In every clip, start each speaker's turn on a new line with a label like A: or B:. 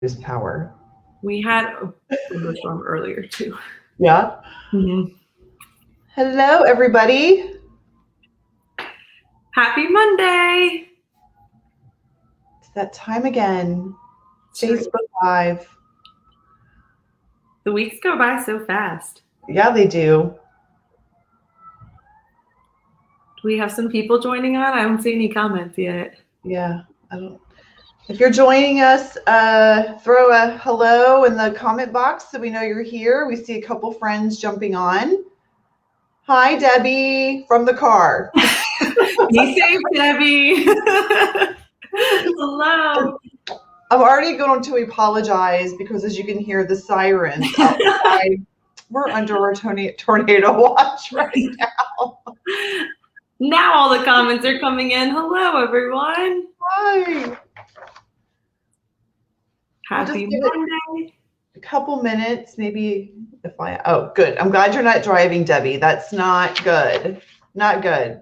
A: Is power.
B: We had a thunderstorm earlier too.
A: Yeah.
B: Mm-hmm.
A: Hello, everybody.
B: Happy Monday.
A: It's that time again.
B: Sure.
A: Facebook Live.
B: The weeks go by so fast.
A: Yeah, they do.
B: Do we have some people joining on? I don't see any comments yet.
A: Yeah. I don't. If you're joining us, throw a hello in the comment box so we know you're here. We see a couple friends jumping on. Hi, Debbie from the car.
B: Be safe, Debbie. Hello.
A: I'm already going to apologize because, as you can hear, the sirens outside. We're under our tornado watch right now.
B: Now all the comments are coming in. Hello, everyone.
A: Hi.
B: Happy Monday.
A: A couple minutes, maybe. Oh, good. I'm glad you're not driving, Debbie. That's not good. Not good.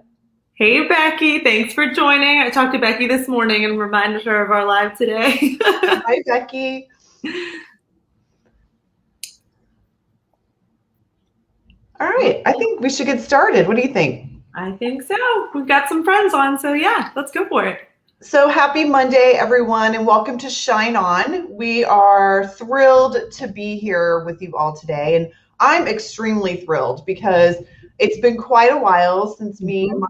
B: Hey, Becky. Thanks for joining. I talked to Becky this morning and reminded her of our live today.
A: Hi, Becky. All right. I think we should get started. What do you think?
B: I think so. We've got some friends on, so yeah, let's go for it.
A: So happy Monday, everyone, and welcome to Shine On. We are thrilled to be here with you all today, and I'm extremely thrilled because it's been quite a while since me and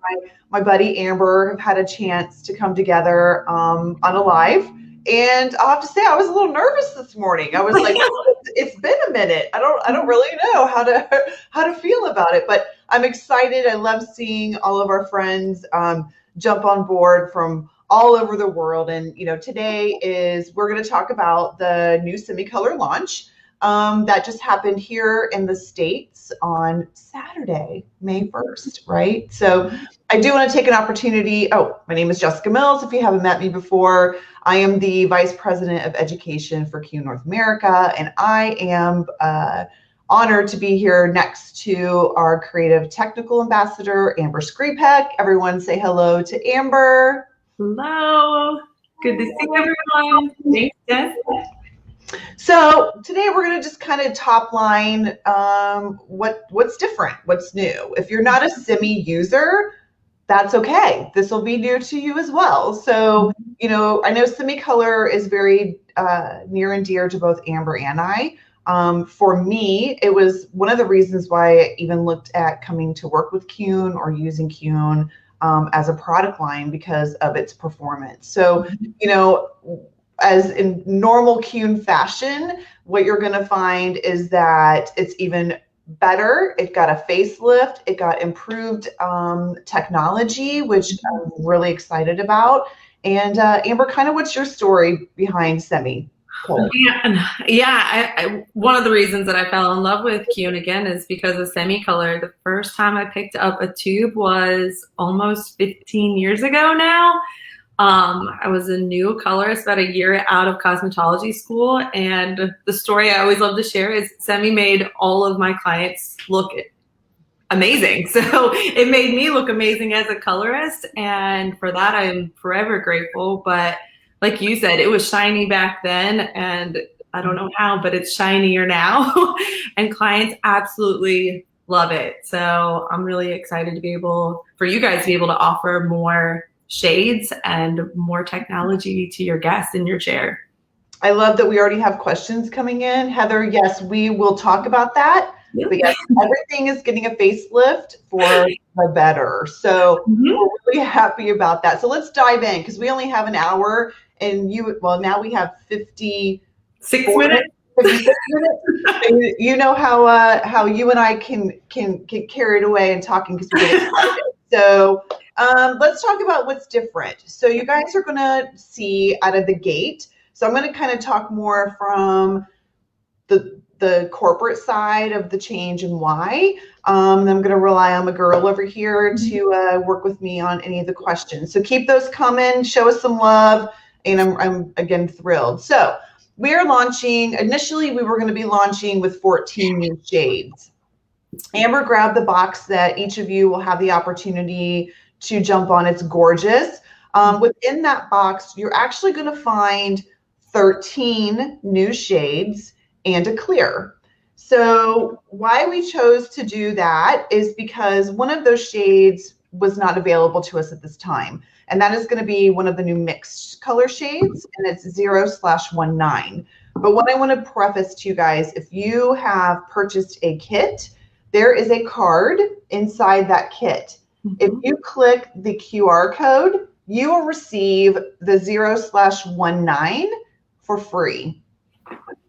A: my buddy Amber have had a chance to come together on a live. And I'll have to say, I was a little nervous this morning. I was like, it's been a minute. I don't really know how to feel about it, but I'm excited. I love seeing all of our friends jump on board from all over the world. And, today we're going to talk about the new Semicolor launch that just happened here in the States on Saturday, May 1st, right? So I do want to take an opportunity. Oh, my name is Jessica Mills. If you haven't met me before, I am the Vice President of Education for CUNE North America, and I am honored to be here next to our Creative Technical Ambassador, Amber Skripek. Everyone say hello to Amber.
B: Hello. Good to see everyone. Thanks, Jess.
A: So today we're going to just kind of top line what's different, what's new. If you're not a Semi user, that's okay. This will be new to you as well. So, I know Semicolor is very near and dear to both Amber and I. For me, it was one of the reasons why I even looked at coming to work with CUNE or using CUNE as a product line because of its performance. So, as in normal CUNE fashion, what you're going to find is that it's even better. It got a facelift. It got improved technology, which I'm really excited about. And Amber, kind of what's your story behind Semi?
B: Yeah. One of the reasons that I fell in love with CUNE again is because of Semicolor. The first time I picked up a tube was almost 15 years ago now. I was a new colorist about a year out of cosmetology school, and the story I always love to share is Semi made all of my clients look amazing. So it made me look amazing as a colorist, and for that I'm forever grateful. But like you said, it was shiny back then, and I don't know how, but it's shinier now, and clients absolutely love it. So I'm really excited to be able, for you guys to be able to offer more shades and more technology to your guests in your chair.
A: I love that we already have questions coming in. Heather, yes, we will talk about that. Yep. But yes, everything is getting a facelift for the better. So we're really happy about that. So let's dive in because we only have an hour and now we have
B: 56 minutes.
A: 56 minutes. You know how you and I can get carried away in talking because we get excited. So let's talk about what's different. So you guys are going to see out of the gate. So I'm going to kind of talk more from the corporate side of the change and why. I'm going to rely on my girl over here to work with me on any of the questions. So keep those coming. Show us some love. And I'm again thrilled. So we are launching. Initially, we were going to be launching with 14 new shades. Amber grabbed the box that each of you will have the opportunity to jump on. It's gorgeous. Within that box, you're actually going to find 13 new shades, and a clear. So why we chose to do that is because one of those shades was not available to us at this time. And that is going to be one of the new mixed color shades, and it's 0/19. But what I want to preface to you guys, if you have purchased a kit, there is a card inside that kit. If you click the QR code, you will receive the 0/19 for free.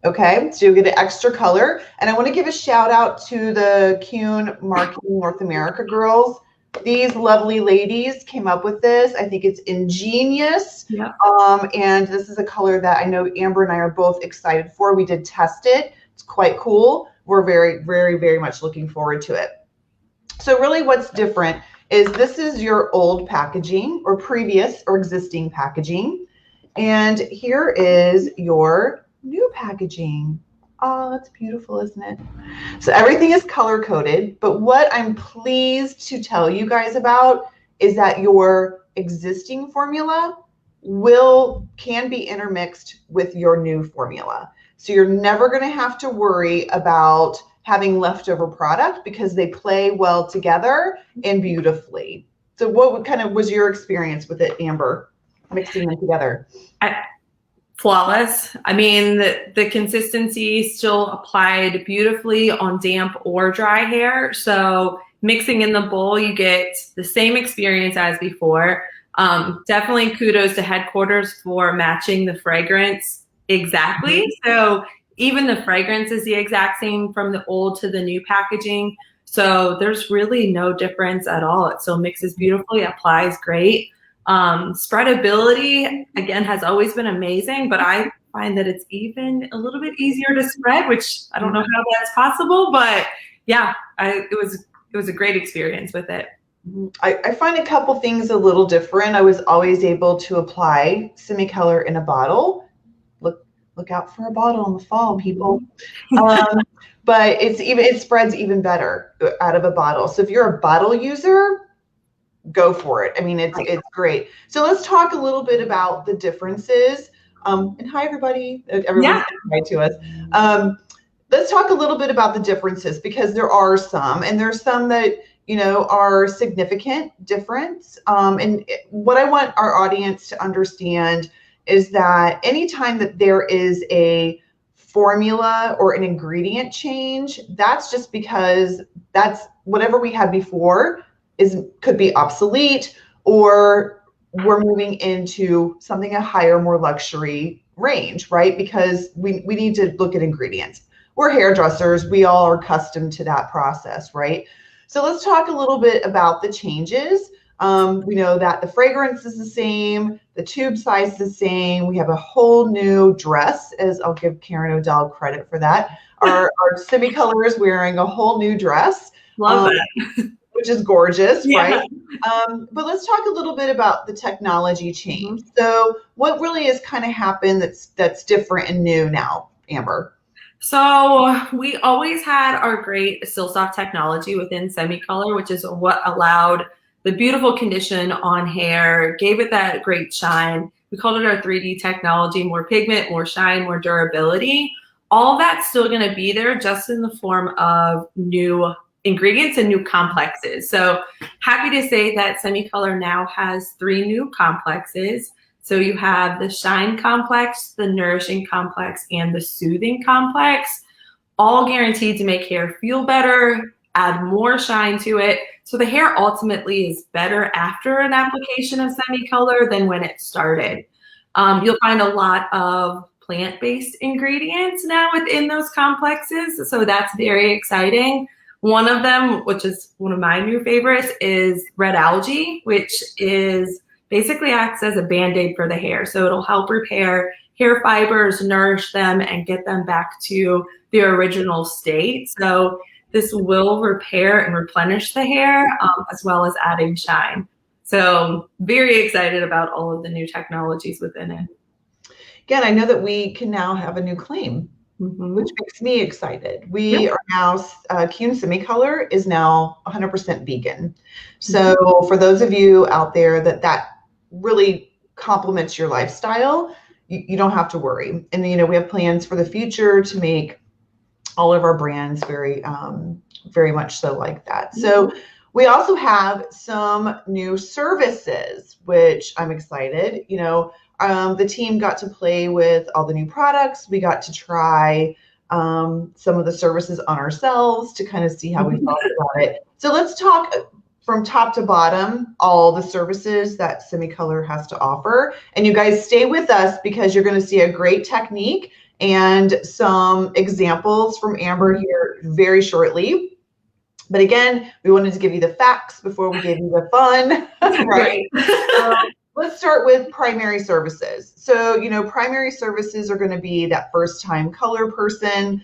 A: Okay, so you get an extra color. And I want to give a shout out to the Kuhn Marketing North America girls. These lovely ladies came up with this. I think it's ingenious.
B: Yeah.
A: And this is a color that I know Amber and I are both excited for. We did test it. It's quite cool. We're very, very, very much looking forward to it. So really what's different is this is your old packaging or previous or existing packaging. And here is your new packaging. Oh, that's beautiful, isn't it? So everything is color coded, but what I'm pleased to tell you guys about is that your existing formula can be intermixed with your new formula. So you're never going to have to worry about having leftover product because they play well together and beautifully. So what kind of was your experience with it, Amber, mixing them together?
B: Flawless. I mean, the consistency still applied beautifully on damp or dry hair. So mixing in the bowl, you get the same experience as before. Definitely kudos to headquarters for matching the fragrance exactly. So even the fragrance is the exact same from the old to the new packaging. So there's really no difference at all. It still mixes beautifully, applies great. Spreadability, again, has always been amazing, but I find that it's even a little bit easier to spread, which I don't know how that's possible, but yeah, it was a great experience with it.
A: I find a couple things a little different. I was always able to apply Semicolor in a bottle. Look out for a bottle in the fall, people. But it spreads even better out of a bottle. So if you're a bottle user, go for it. I mean, it's great. So let's talk a little bit about the differences. And hi, everybody. Everyone's saying hi to us. Let's talk a little bit about the differences because there are some, and there's some that are significant difference. And what I want our audience to understand is that anytime that there is a formula or an ingredient change, that's just because that's whatever we had before could be obsolete, or we're moving into something a higher, more luxury range, right? Because we need to look at ingredients. We're hairdressers. We all are accustomed to that process, right? So let's talk a little bit about the changes. We know that the fragrance is the same, the tube size is the same. We have a whole new dress, as I'll give Karen O'Dell credit for that. Our Semicolor is wearing a whole new dress.
B: Love it.
A: Which is gorgeous, right? But let's talk a little bit about the technology change. So what really has kind of happened that's different and new now, Amber?
B: So we always had our great Silsoft technology within Semicolor, which is what allowed the beautiful condition on hair, gave it that great shine. We called it our 3D technology, more pigment, more shine, more durability. All that's still going to be there, just in the form of new ingredients and new complexes. So happy to say that Semicolor now has 3 new complexes. So you have the Shine Complex, the Nourishing Complex, and the Soothing Complex, all guaranteed to make hair feel better, add more shine to it. So the hair ultimately is better after an application of Semicolor than when it started. You'll find a lot of plant-based ingredients now within those complexes. So that's very exciting. One of them, which is one of my new favorites, is red algae, which is basically acts as a Band-Aid for the hair. So it'll help repair hair fibers, nourish them, and get them back to their original state. So this will repair and replenish the hair, as well as adding shine. So very excited about all of the new technologies within it.
A: Again, I know that we can now have a new claim, which makes me excited. We are now, Kuhn Semicolor is now 100% vegan. So for those of you out there that really complements your lifestyle, you don't have to worry. And, we have plans for the future to make all of our brands very, very much so like that. So we also have some new services, which I'm excited. The team got to play with all the new products. We got to try some of the services on ourselves to kind of see how we felt about it. So let's talk from top to bottom, all the services that Semicolor has to offer. And you guys stay with us because you're going to see a great technique and some examples from Amber here very shortly. But again, we wanted to give you the facts before we gave you the fun, right? Let's start with primary services. So, primary services are going to be that first-time color person,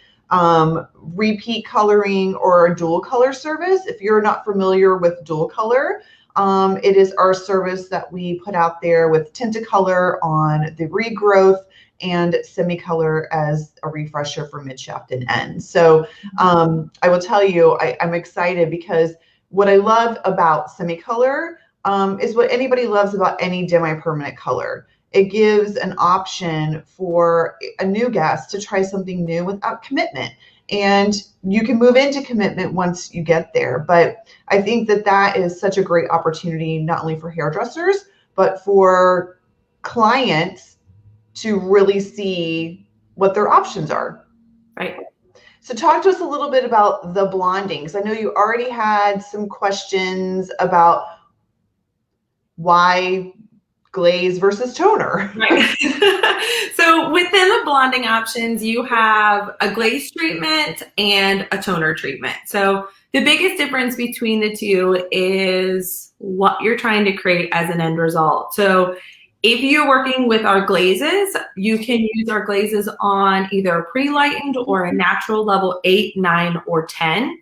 A: repeat coloring, or a dual color service. If you're not familiar with dual color, it is our service that we put out there with Tentacolor on the regrowth and Semicolor as a refresher for midshaft and end. So I will tell you, I'm excited because what I love about Semicolor is what anybody loves about any demi-permanent color. It gives an option for a new guest to try something new without commitment. And you can move into commitment once you get there. But I think that is such a great opportunity, not only for hairdressers, but for clients to really see what their options are.
B: Right.
A: So talk to us a little bit about the blonding, because I know you already had some questions about why glaze versus toner.
B: Right. So within the blonding options, you have a glaze treatment and a toner treatment. So the biggest difference between the two is what you're trying to create as an end result. So if you're working with our glazes, you can use our glazes on either a pre-lightened or a natural level 8, 9, or 10.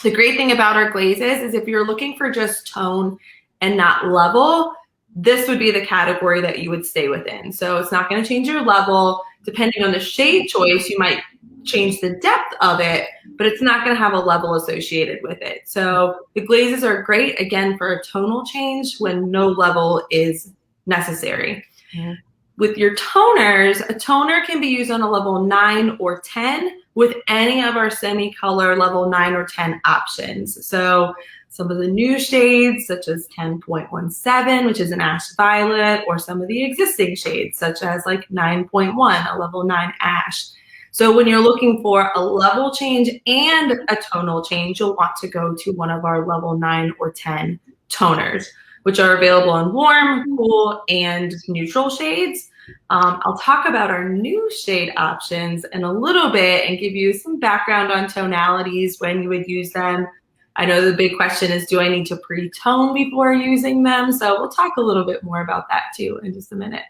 B: The great thing about our glazes is if you're looking for just tone and not level, this would be the category that you would stay within. So it's not going to change your level. Depending on the shade choice, you might change the depth of it, but it's not going to have a level associated with it. So the glazes are great, again, for a tonal change when no level is necessary.
A: Yeah.
B: With your toners, a toner can be used on a level 9 or 10 with any of our Semicolor level 9 or 10 options. So some of the new shades, such as 10.17, which is an ash violet, or some of the existing shades, such as like 9.1, a level 9 ash. So when you're looking for a level change and a tonal change, you'll want to go to one of our level 9 or 10 toners, which are available in warm, cool, and neutral shades. I'll talk about our new shade options in a little bit and give you some background on tonalities when you would use them. I know the big question is, do I need to pre-tone before using them? So we'll talk a little bit more about that too in just a minute.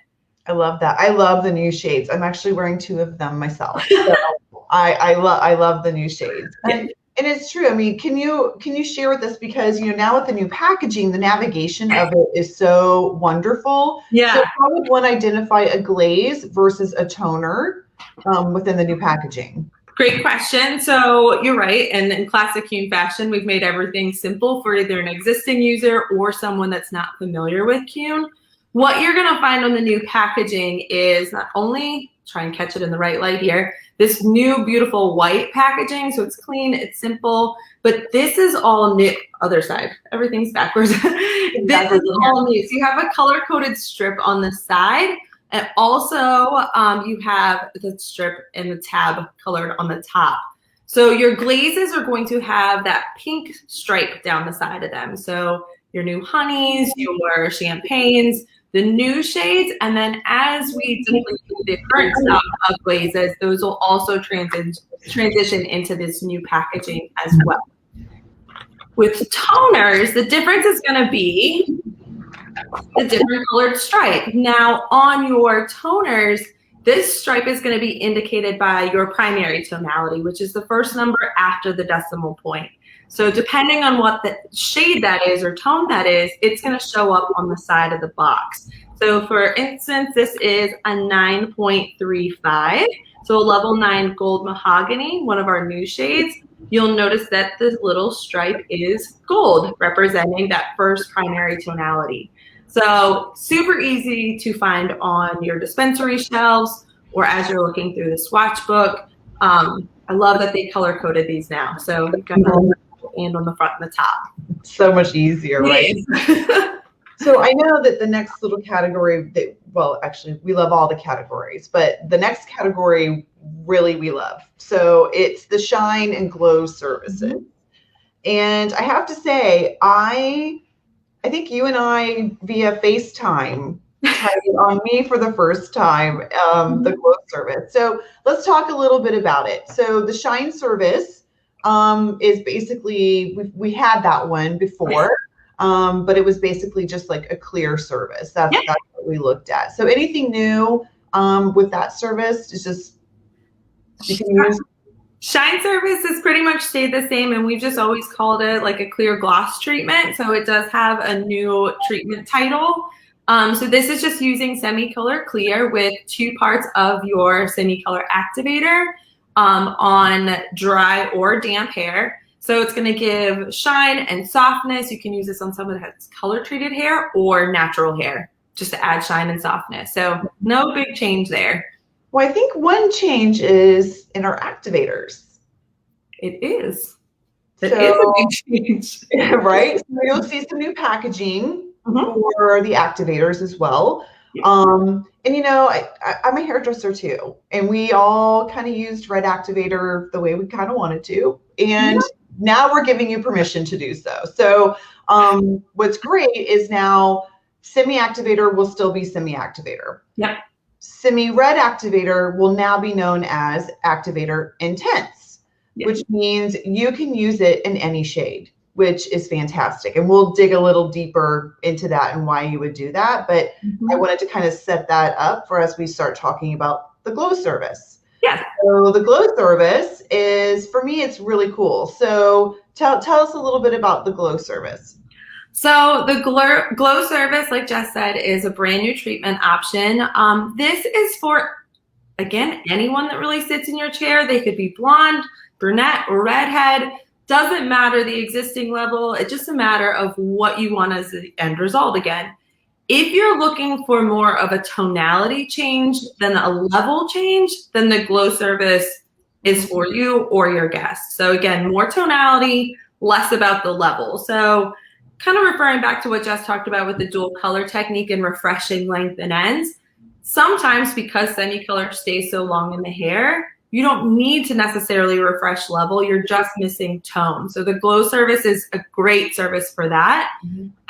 A: I love that. I love the new shades. I'm actually wearing 2 of them myself. So I love the new shades. And it's true. I mean, can you share with us, because now with the new packaging, the navigation of it is so wonderful.
B: Yeah.
A: So how would one identify a glaze versus a toner within the new packaging?
B: Great question. So you're right. And in classic Kuhn fashion, we've made everything simple for either an existing user or someone that's not familiar with Kuhn. What you're going to find on the new packaging is not only, try and catch it in the right light here, this new beautiful white packaging. So it's clean, it's simple, but this is all new. Other side, everything's backwards. This is all new. So you have a color-coded strip on the side, and also you have the strip and the tab colored on the top. So your glazes are going to have that pink stripe down the side of them. So your new honeys, your champagnes, the new shades, and then as we deplete the current stock of glazes, those will also transition into this new packaging as well. With toners, the difference is going to be the different colored stripe. Now on your toners, this stripe is going to be indicated by your primary tonality, which is the first number after the decimal point. So depending on what the shade that is or tone that is, it's going to show up on the side of the box. So for instance, this is a 9.35. So a level 9 gold mahogany, one of our new shades. You'll notice that this little stripe is gold, representing that first primary tonality. So super easy to find on your dispensary shelves or as you're looking through the swatch book. I love that they color coded these now. So you've got the and on the front and the top.
A: So much easier, right? So I know that the next little category that, well, actually we love all the categories, but the next category really we love. So it's the shine and glow services. And I have to say, I think you and I via FaceTime tried it on me for the first time, the glow service. So let's talk a little bit about it. So the shine service is basically, we had that one before, but it was basically just like a clear service. That's what we looked at. So anything new with that service is just, you can use.
B: Shine service has pretty much stayed the same, and we've just always called it like a clear gloss treatment. So it does have a new treatment title. So this is just using Semicolor Clear with 2 parts of your Semicolor activator on dry or damp hair. So it's going to give shine and softness. You can use this on someone that has color treated hair or natural hair just to add shine and softness. So no big change there.
A: Well, I think one change is in our activators.
B: It is. It is a big change.
A: Right? So you'll see some new packaging for the activators as well. And you know, I'm a hairdresser too, and we all kind of used red activator the way we kind of wanted to. And now we're giving you permission to do so. So what's great is now semi-activator will still be semi-activator.
B: Yep.
A: Semi-red activator will now be known as activator intense, which means you can use it in any shade, which is fantastic. And we'll dig a little deeper into that and why you would do that. But I wanted to kind of set that up for as we start talking about the glow service.
B: Yeah.
A: So the glow service is, for me, it's really cool. So tell us a little bit about the glow service.
B: So the glow service, like Jess said, is a brand new treatment option. This is for, again, anyone that really sits in your chair. They could be blonde, brunette, or redhead. Doesn't matter the existing level. It's just a matter of what you want as the end result again. If you're looking for more of a tonality change than a level change, then the glow service is for you or your guest. So again, more tonality, less about the level. So kind of referring back to what Jess talked about with the dual color technique and refreshing length and ends, sometimes because Semicolor stays so long in the hair, you don't need to necessarily refresh level. You're just missing tone. So the glow service is a great service for that,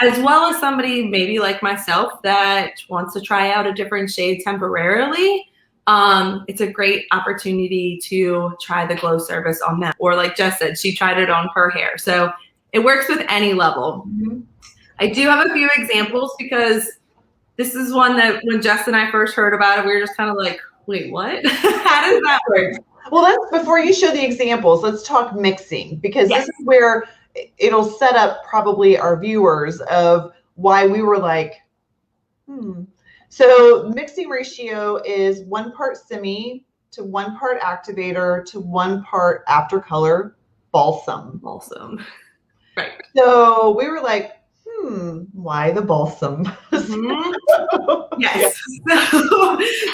B: as well as somebody maybe like myself that wants to try out a different shade temporarily. It's a great opportunity to try the glow service on them. Or like Jess said, she tried it on her hair. So it works with any level. I do have a few examples because this is one that when Jess and I first heard about it, we were just kind of like, wait, what? How does that work?
A: Well, let's, before you show the examples, let's talk mixing, because this is where it'll set up probably our viewers of why we were like, So mixing ratio is 1 part semi to 1 part activator to 1 part after color balsam.
B: Right.
A: So we were like, why the balsam?
B: Yes.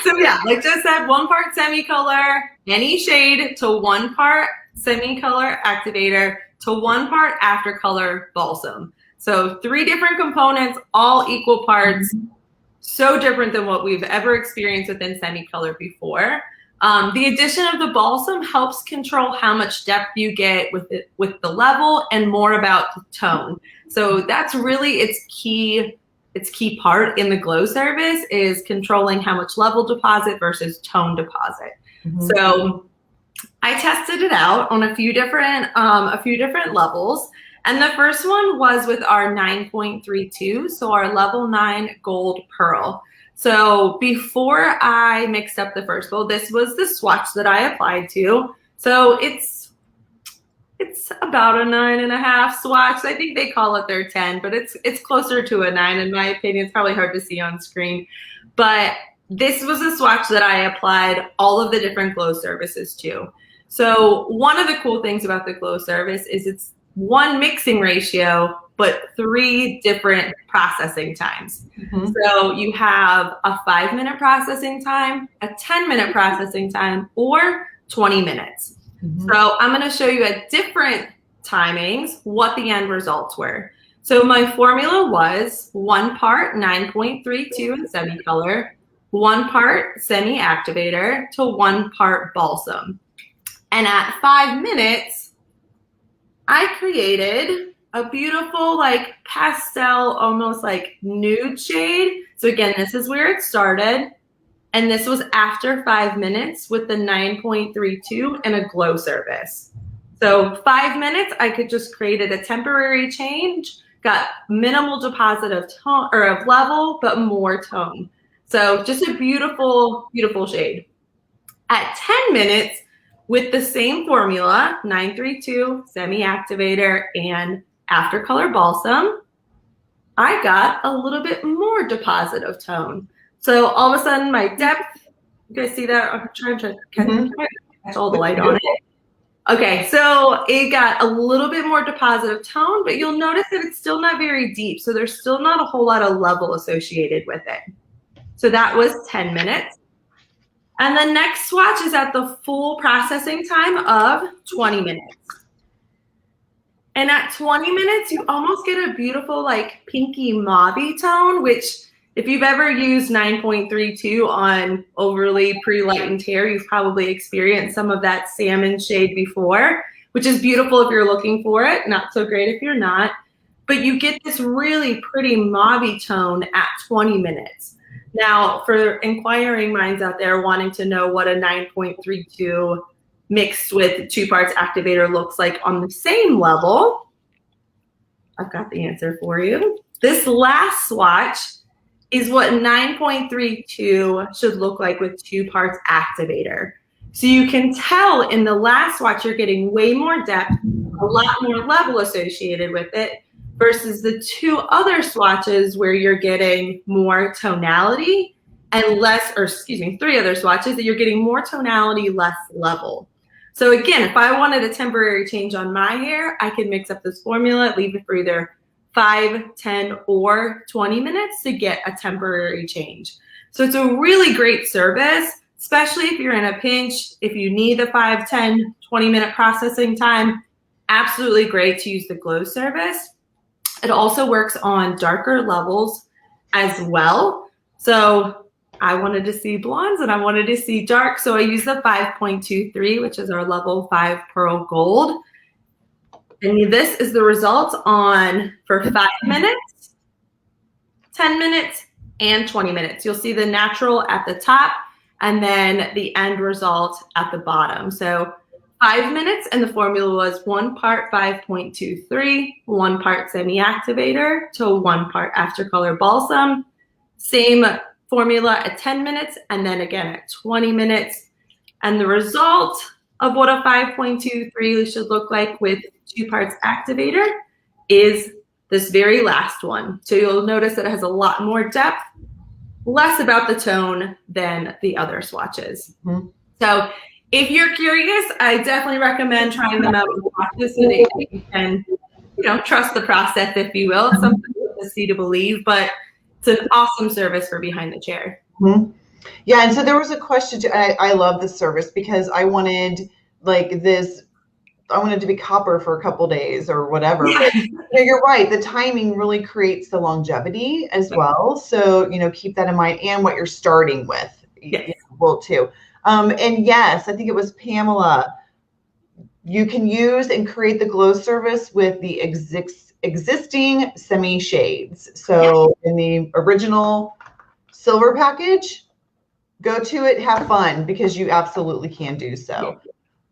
B: So yeah, like just said, 1 part Semicolor, any shade, to 1 part Semicolor activator to 1 part after color balsam. So 3 different components, all equal parts. So different than what we've ever experienced within Semicolor before. The addition of the balsam helps control how much depth you get with the level and more about the tone. So that's really its key part in the glow service is controlling how much level deposit versus tone deposit. So I tested it out on a few different levels. And the first one was with our 9.32, so our level 9 gold pearl. So before I mixed up the first bowl, this was the swatch that I applied to. So it's about a 9.5 swatch. I think they call it their 10, but it's closer to a 9 in my opinion. It's probably hard to see on screen. But this was a swatch that I applied all of the different glow services to. So one of the cool things about the glow service is it's 1 mixing ratio, but 3 different processing times.
A: Mhm.
B: So you have a 5-minute processing time, a 10-minute processing time, or 20 minutes. So I'm going to show you at different timings what the end results were. So my formula was 1 part 9.32 in semi-color, 1 part semi-activator to 1 part balsam. And at 5 minutes, I created a beautiful like pastel, almost like nude shade. So again, this is where it started. And this was after 5 minutes with the 9.32 and a glow surface. So 5 minutes, I could just created a temporary change, got minimal deposit of tone or of level, but more tone. So just a beautiful, beautiful shade. At 10 minutes, with the same formula, 932, semi-activator, and after color balsam, I got a little bit more deposit of tone. So all of a sudden my depth, you guys see that? I'm trying to catch all the light on it. Okay, so it got a little bit more deposit of tone, but you'll notice that it's still not very deep. So there's still not a whole lot of level associated with it. So that was 10 minutes. And the next swatch is at the full processing time of 20 minutes. And at 20 minutes, you almost get a beautiful like pinky mauvey tone, which if you've ever used 9.32 on overly pre-lightened hair, you've probably experienced some of that salmon shade before, which is beautiful if you're looking for it, not so great if you're not. But you get this really pretty mauvey tone at 20 minutes. Now, for inquiring minds out there wanting to know what a 9.32 mixed with 2 parts activator looks like on the same level, I've got the answer for you. This last swatch is what 9.32 should look like with 2 parts activator. So you can tell in the last swatch you're getting way more depth, a lot more level associated with it, versus the 2 other swatches where you're getting more tonality and less, or excuse me, 3 other swatches that you're getting more tonality, less level. So again, if I wanted a temporary change on my hair, I could mix up this formula, leave it for either 5, 10, or 20 minutes to get a temporary change. So it's a really great service, especially if you're in a pinch, if you need the 5, 10, 20-minute processing time, absolutely great to use the glow service. It also works on darker levels as well. So I wanted to see blondes and I wanted to see dark. So I used the 5.23, which is our level 5 pearl gold. And this is the result on for 5 minutes, 10 minutes, and 20 minutes. You'll see the natural at the top and then the end result at the bottom. So 5 minutes, and the formula was 1 part 5.23, 1 part semi-activator to 1 part after color balsam. Same formula at 10 minutes, and then again at 20 minutes. And the result of what a 5.23 should look like with 2 parts activator is this very last one. So you'll notice that it has a lot more depth, less about the tone than the other swatches. So if you're curious, I definitely recommend trying them out in practice so that you can, trust the process, if you will. It's something to see to believe, but it's an awesome service for behind the chair.
A: Yeah, and so there was a question. I love this service because I wanted like this. I wanted to be copper for a couple days or whatever.
B: Yeah.
A: But you're right. The timing really creates the longevity as well. So keep that in mind, and what you're starting with.
B: Yes.
A: Will too. And yes, I think it was Pamela. You can use and create the glow service with the existing semi shades. So in the original silver package, go to it, have fun, because you absolutely can do so.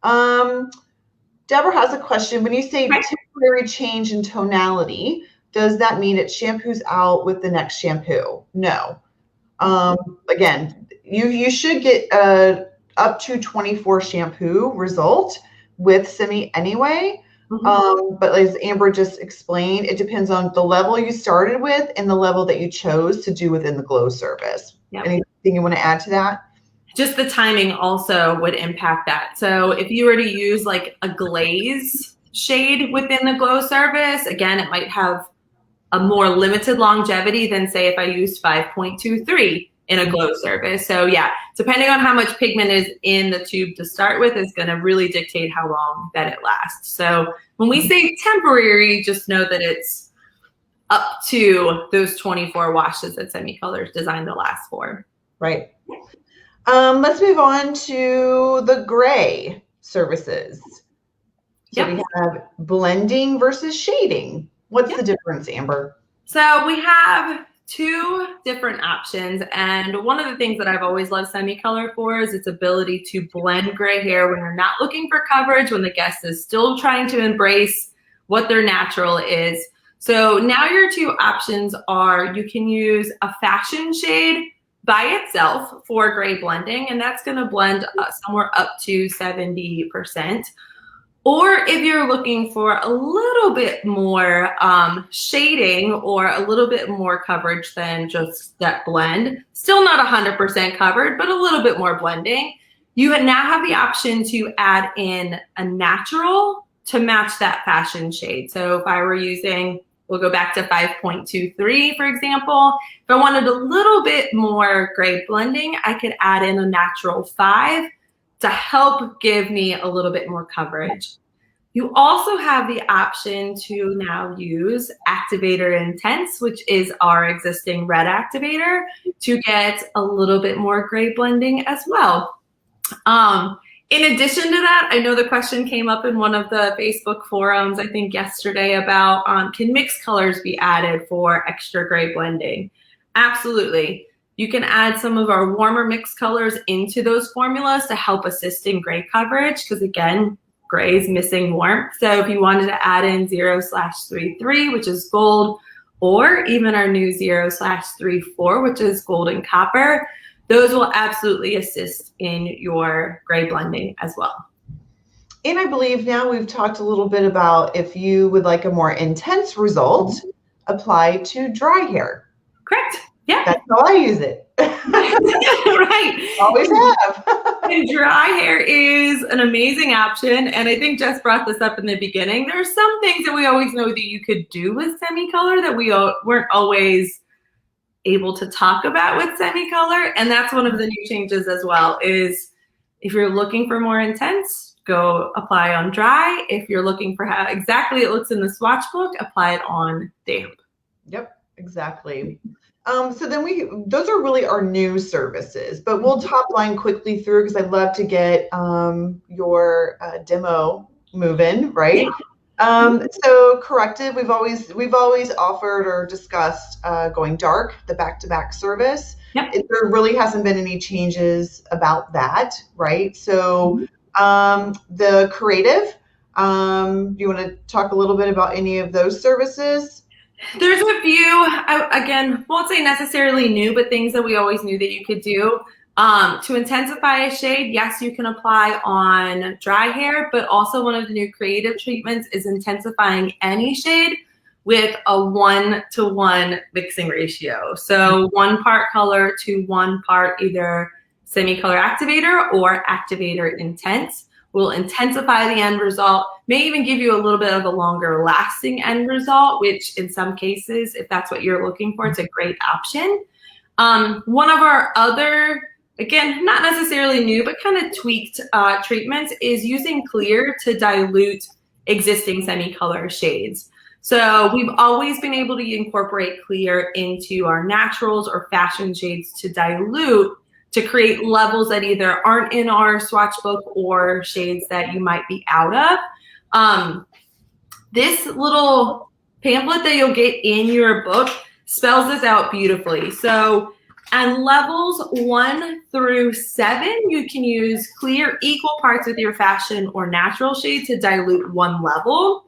A: Deborah has a question. When you say temporary change in tonality, does that mean it shampoos out with the next shampoo? No. Again, you should get up to 24 shampoo result with semi anyway. But as Amber just explained, it depends on the level you started with and the level that you chose to do within the glow service. Anything you want to add to that?
B: Just the timing also would impact that. So if you were to use like a glaze shade within the glow service, again, it might have a more limited longevity than say if I used 5.23 in a glow surface. So yeah, depending on how much pigment is in the tube to start with is going to really dictate how long that it lasts. So when we say temporary, just know that it's up to those 24 washes that Semicolor is designed to last for.
A: Right. Let's move on to the gray services. So we have blending versus shading. What's the difference, Amber?
B: So we have two different options, and one of the things that I've always loved Semicolor for is its ability to blend gray hair when you're not looking for coverage, when the guest is still trying to embrace what their natural is. So now your two options are you can use a fashion shade by itself for gray blending, and that's going to blend somewhere up to 70%. Or if you're looking for a little bit more shading or a little bit more coverage than just that blend, still not 100% covered, but a little bit more blending, you now have the option to add in a natural to match that fashion shade. So if I were using, we'll go back to 5.23, for example. If I wanted a little bit more gray blending, I could add in a natural 5 to help give me a little bit more coverage. You also have the option to now use Activator Intense, which is our existing red activator, to get a little bit more gray blending as well. In addition to that, I know the question came up in one of the Facebook forums, I think yesterday, about can mixed colors be added for extra gray blending? Absolutely. You can add some of our warmer mixed colors into those formulas to help assist in gray coverage, because again, gray is missing warmth. So if you wanted to add in 0/33, which is gold, or even our new 0/34, which is gold and copper, those will absolutely assist in your gray blending as well.
A: And I believe now we've talked a little bit about if you would like a more intense result, apply to dry hair.
B: Correct. Yeah.
A: That's how I use it.
B: Right.
A: Always have.
B: And dry hair is an amazing option. And I think Jess brought this up in the beginning. There are some things that we always know that you could do with Semicolor that we weren't always able to talk about with Semicolor. And that's one of the new changes as well, is if you're looking for more intense, go apply on dry. If you're looking for how exactly it looks in the swatch book, apply it on damp.
A: Yep, exactly. So then those are really our new services, but we'll top line quickly through because I'd love to get your demo moving, right? So corrective, we've always offered or discussed going dark, the back-to-back service.
B: Yep.
A: There really hasn't been any changes about that, right? So the creative, do you want to talk a little bit about any of those services?
B: There's a few, again, won't say necessarily new, but things that we always knew that you could do. To intensify a shade, yes, you can apply on dry hair, but also one of the new creative treatments is intensifying any shade with a 1-to-1 mixing ratio. So 1 part color to 1 part either Semicolor Activator or Activator Intense will intensify the end result, may even give you a little bit of a longer lasting end result, which in some cases, if that's what you're looking for, it's a great option. One of our other, again, not necessarily new, but kind of tweaked treatments is using clear to dilute existing Semicolor shades. So we've always been able to incorporate clear into our naturals or fashion shades to dilute, to create levels that either aren't in our swatch book or shades that you might be out of. This little pamphlet that you'll get in your book spells this out beautifully. So on levels 1 through 7, you can use clear equal parts with your fashion or natural shade to dilute 1 level.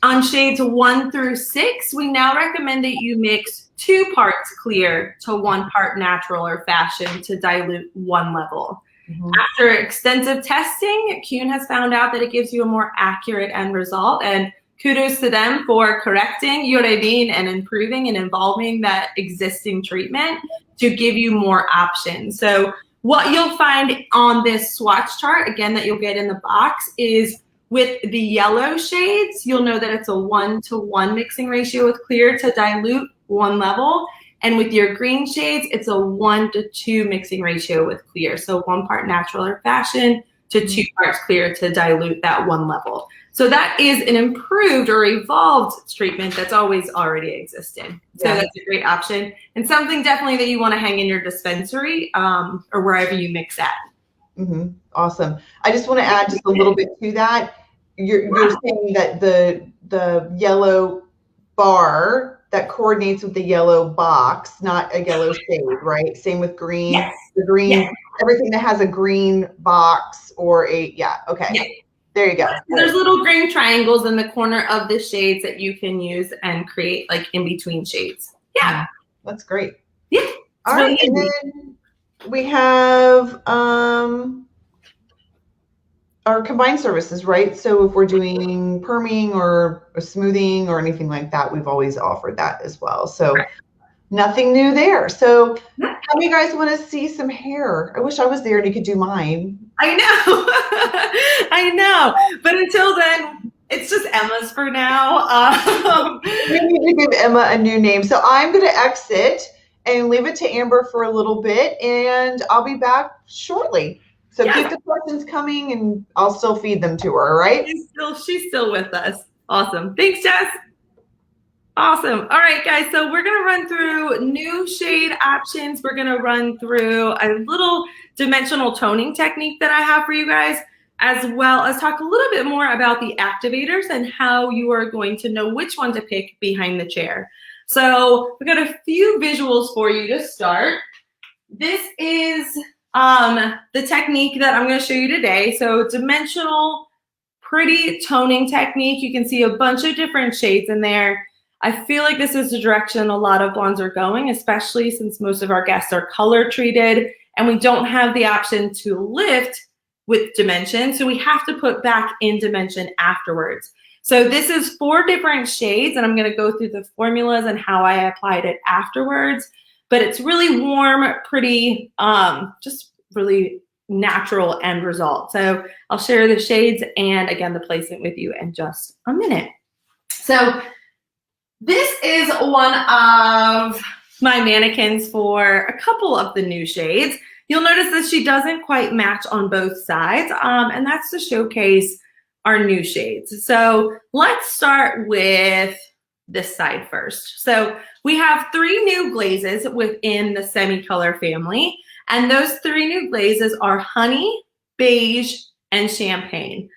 B: On shades 1 through 6, we now recommend that you mix 2 parts clear to 1 part natural or fashion to dilute 1 level. Mm-hmm. After extensive testing, Kuhn has found out that it gives you a more accurate end result, and kudos to them for correcting, you know what I mean, and improving and evolving that existing treatment to give you more options. So what you'll find on this swatch chart, again, that you'll get in the box, is With the yellow shades, you'll know that it's a 1-to-1 mixing ratio with clear to dilute, one level. And with your green shades, it's a 1-to-2 mixing ratio with clear. So 1 part natural or fashion to 2 parts clear to dilute that one level. So that is an improved or evolved treatment that's always already existed. So that's a great option and something definitely that you want to hang in your dispensary or wherever you mix at.
A: Awesome. I just want to add just a little bit to that. You're saying that the yellow bar that coordinates with the yellow box, not a yellow shade, right? Same with green.
B: Yes.
A: The green, everything that has a green box or a, okay. Yes. There you go.
B: There's little green triangles in the corner of the shades that you can use and create like in between shades. Yeah.
A: That's great.
B: Yeah.
A: All right. And then we have our combined services, right? So if we're doing perming or smoothing or anything like that, we've always offered that as well. So nothing new there. So how do you guys want to see some hair? I wish I was there and you could do mine.
B: I know. I know. But until then, it's just Emma's for now.
A: We need to give Emma a new name. So I'm going to exit and leave it to Amber for a little bit, and I'll be back shortly. So keep the questions coming, and I'll still feed them to her, all right?
B: She's still with us. Awesome. Thanks, Jess. Awesome. All right, guys. So we're going to run through new shade options. We're going to run through a little dimensional toning technique that I have for you guys, as well as talk a little bit more about the activators and how you are going to know which one to pick behind the chair. So we've got a few visuals for you to start. This is the technique that I'm going to show you today. So dimensional, pretty toning technique. You can see a bunch of different shades in there. I feel like this is the direction a lot of blondes are going, especially since most of our guests are color treated and we don't have the option to lift with dimension. So we have to put back in dimension afterwards. So this is 4 different shades, and I'm going to go through the formulas and how I applied it afterwards. But it's really warm, pretty, just really natural end result. So I'll share the shades and, again, the placement with you in just a minute. So this is one of my mannequins for a couple of the new shades. You'll notice that she doesn't quite match on both sides, and that's to showcase our new shades. So let's start with this side first. So we have 3 new glazes within the semi-color family, and those 3 new glazes are honey, beige, and champagne.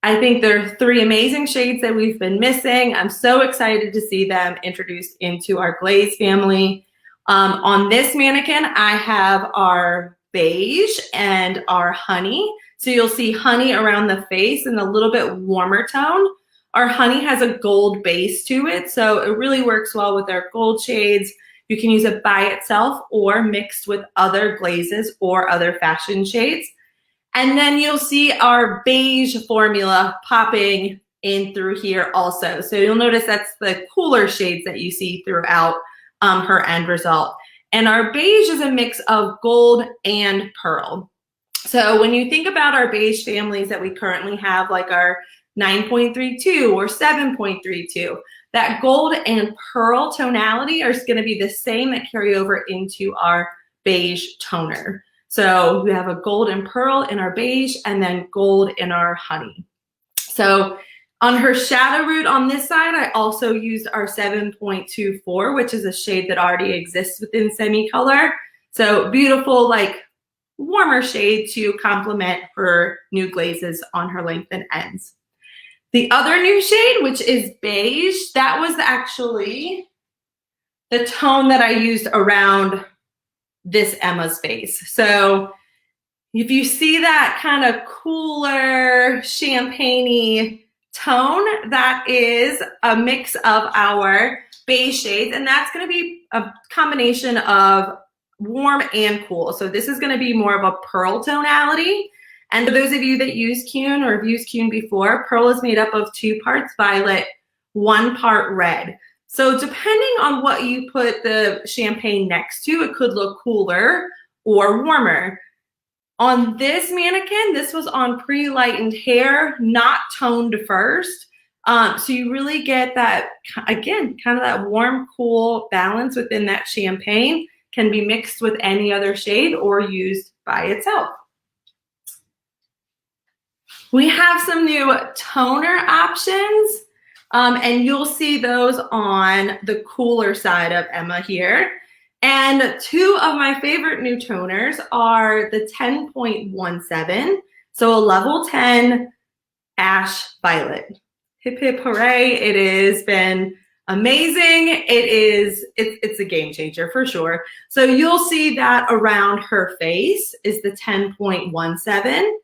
B: I think they're 3 amazing shades that we've been missing. I'm so excited to see them introduced into our glaze family. On this mannequin, I have our beige and our honey. So you'll see honey around the face in a little bit warmer tone. Our honey has a gold base to it, so it really works well with our gold shades. You can use it by itself or mixed with other glazes or other fashion shades. And then you'll see our beige formula popping in through here also. So you'll notice that's the cooler shades that you see throughout her end result. And our beige is a mix of gold and pearl. So when you think about our beige families that we currently have, like our 9.32 or 7.32, that gold and pearl tonality are going to be the same that carry over into our beige toner. So we have a gold and pearl in our beige and then gold in our honey. So on her shadow root on this side, I also used our 7.24, which is a shade that already exists within semi-color. So beautiful, like warmer shade to complement her new glazes on her lengthened ends. The other new shade, which is beige, that was actually the tone that I used around this Emma's face. So if you see that kind of cooler champagne-y tone, that is a mix of our beige shades, and that's going to be a combination of warm and cool. So this is going to be more of a pearl tonality. And for those of you that use Kuhn or have used Kuhn before, pearl is made up of 2 parts violet, 1 part red. So depending on what you put the champagne next to, it could look cooler or warmer. On this mannequin, this was on pre-lightened hair, not toned first. So you really get that, again, kind of that warm, cool balance within that champagne. Can be mixed with any other shade or used by itself. We have some new toner options, and you'll see those on the cooler side of Emma here. And two of my favorite new toners are the 10.17, so a level 10 Ash Violet. Hip hip hooray, it has been amazing. It's a game changer for sure. So you'll see that around her face is the 10.17.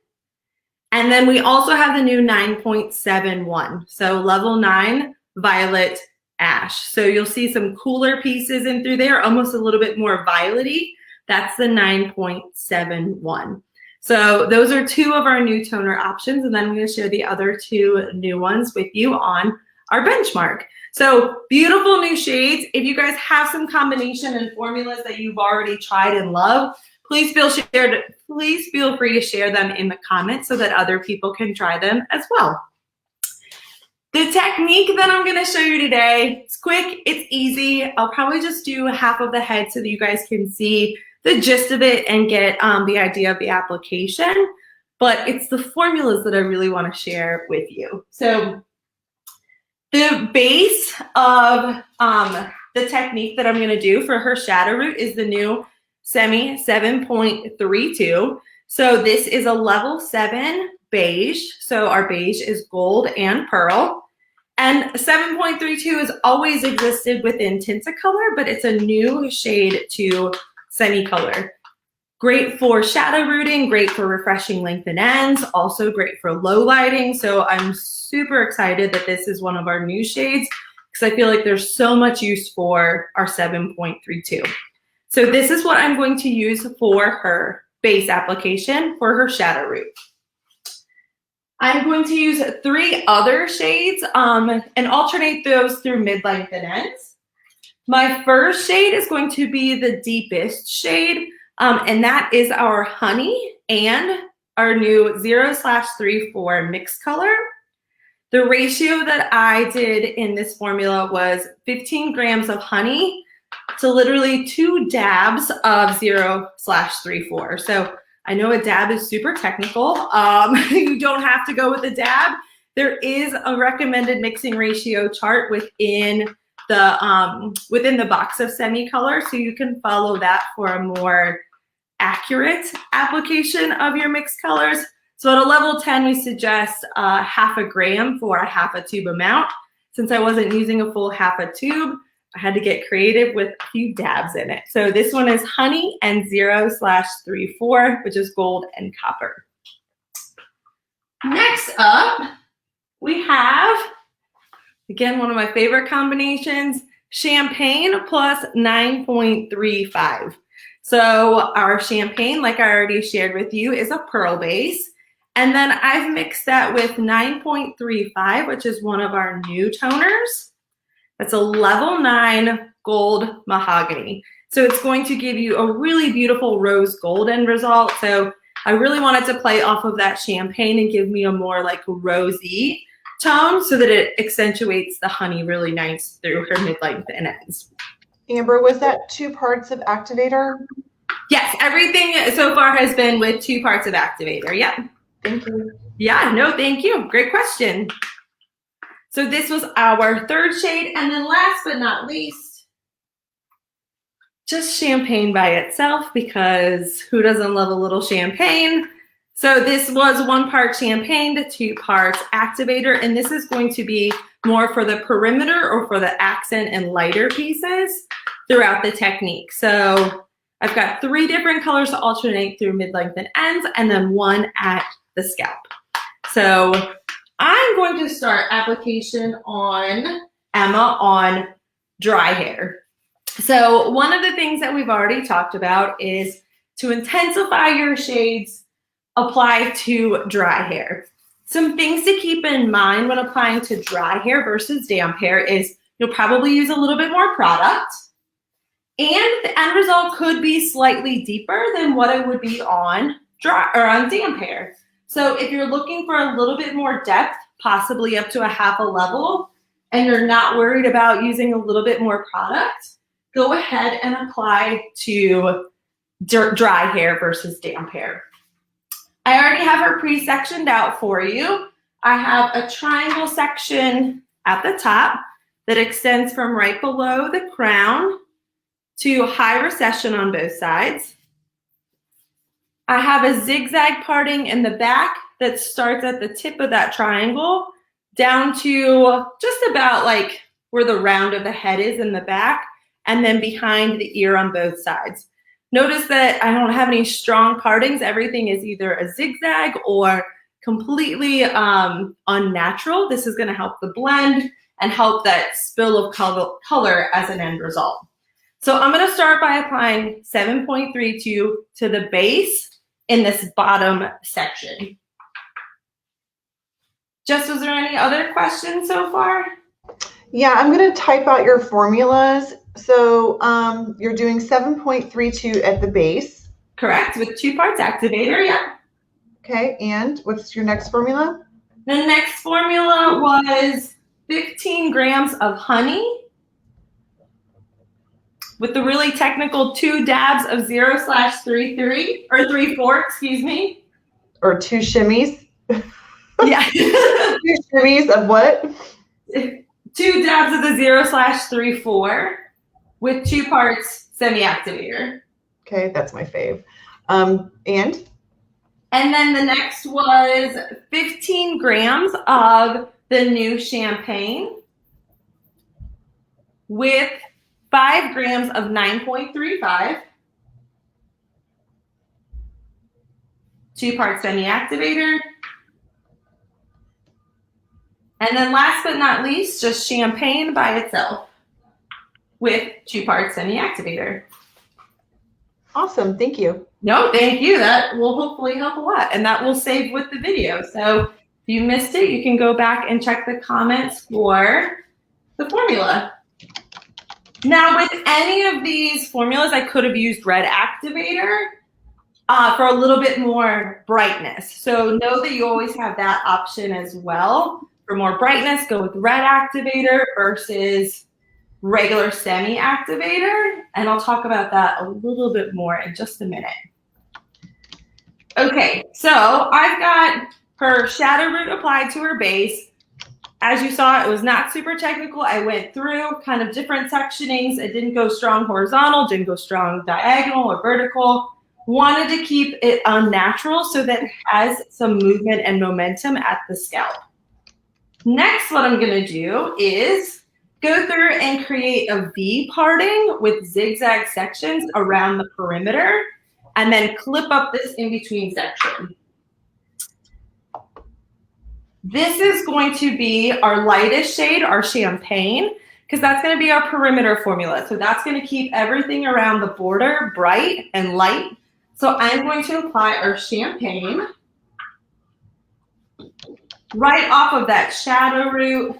B: And then we also have the new 9.71. So level 9 Violet Ash. So you'll see some cooler pieces in through there, almost a little bit more violet-y. That's the 9.71. So those are two of our new toner options. And then I'm going to share the other two new ones with you on our benchmark. So beautiful new shades. If you guys have some combination and formulas that you've already tried and love, please feel free to share them in the comments so that other people can try them as well. The technique that I'm going to show you today, it's quick, it's easy. I'll probably just do half of the head so that you guys can see the gist of it and get the idea of the application. But it's the formulas that I really want to share with you. So the base of the technique that I'm going to do for her shadow root is the new Semi 7.32. So this is a level 7 beige. So our beige is gold and pearl. And 7.32 has always existed within Tintacolor, but it's a new shade to Semi-Color. Great for shadow rooting, great for refreshing lengthened ends, also great for low lighting. So I'm super excited that this is one of our new shades because I feel like there's so much use for our 7.32. So this is what I'm going to use for her base application for her shadow root. I'm going to use 3 other shades and alternate those through mid-length and ends. My first shade is going to be the deepest shade, and that is our honey and our new 0/34 mixed color. The ratio that I did in this formula was 15 grams of honey to literally 2 dabs of 0/34. So I know a dab is super technical. You don't have to go with a dab. There is a recommended mixing ratio chart within the box of Semi-Color, so you can follow that for a more accurate application of your mixed colors. So at a level 10, we suggest half a gram for a half a tube amount. Since I wasn't using a full half a tube, I had to get creative with a few dabs in it. So this one is honey and 0/34, which is gold and copper. Next up, we have, again, one of my favorite combinations, champagne plus 9.35. So our champagne, like I already shared with you, is a pearl base. And then I've mixed that with 9.35, which is one of our new toners. That's a level 9 gold mahogany. So it's going to give you a really beautiful rose golden result. So I really wanted to play off of that champagne and give me a more like rosy tone so that it accentuates the honey really nice through her mid-length and ends.
A: Amber, was that 2 parts of activator?
B: Yes, everything so far has been with 2 parts of activator. Yep.
A: Thank you.
B: Yeah, no, thank you. Great question. So this was our third shade. And then last but not least, just champagne by itself, because who doesn't love a little champagne? So this was 1 part champagne to 2 parts activator. And this is going to be more for the perimeter or for the accent and lighter pieces throughout the technique. So I've got 3 different colors to alternate through mid-length and ends, and then 1 at the scalp. So I'm going to start application on Emma on dry hair. So one of the things that we've already talked about is to intensify your shades, apply to dry hair. Some things to keep in mind when applying to dry hair versus damp hair is you'll probably use a little bit more product, and the end result could be slightly deeper than what it would be on dry or on damp hair. So if you're looking for a little bit more depth, possibly up to a half a level, and you're not worried about using a little bit more product, go ahead and apply to dry hair versus damp hair. I already have her pre-sectioned out for you. I have a triangle section at the top that extends from right below the crown to high recession on both sides. I have a zigzag parting in the back that starts at the tip of that triangle down to just about like where the round of the head is in the back, and then behind the ear on both sides. Notice that I don't have any strong partings. Everything is either a zigzag or completely unnatural. This is going to help the blend and help that spill of color as an end result. So I'm going to start by applying 7.32 to the base in this bottom section. Jess, was there any other questions so far?
A: Yeah, I'm going to type out your formulas. So you're doing 7.32 at the base.
B: Correct, with 2 parts activator, yeah.
A: Okay, and what's your next formula?
B: The next formula was 15 grams of honey with the really technical 2 dabs of 0/33 or 3/4, excuse me.
A: Or 2 shimmies.
B: Yeah.
A: 2 shimmies of what?
B: 2 dabs of the 0/34 with 2 parts semi-activator.
A: Okay, that's my fave. And
B: then the next was 15 grams of the new champagne with 5 grams of 9.35, 2 parts semi-activator. And then last but not least, just champagne by itself with 2 parts semi-activator.
A: Awesome, thank you.
B: No, thank you. That will hopefully help a lot, and that will save with the video. So if you missed it, you can go back and check the comments for the formula. Now, with any of these formulas, I could have used red activator for a little bit more brightness. So know that you always have that option as well. For more brightness, go with red activator versus regular semi-activator, and I'll talk about that a little bit more in just a minute. Okay, so I've got her shadow root applied to her base. As you saw, it was not super technical. I went through kind of different sectionings. It didn't go strong horizontal, didn't go strong diagonal or vertical. Wanted to keep it unnatural so that it has some movement and momentum at the scalp. Next, what I'm going to do is go through and create a V parting with zigzag sections around the perimeter, and then clip up this in-between section. This is going to be our lightest shade, our champagne, because that's going to be our perimeter formula. So that's going to keep everything around the border bright and light. So I'm going to apply our champagne right off of that shadow root.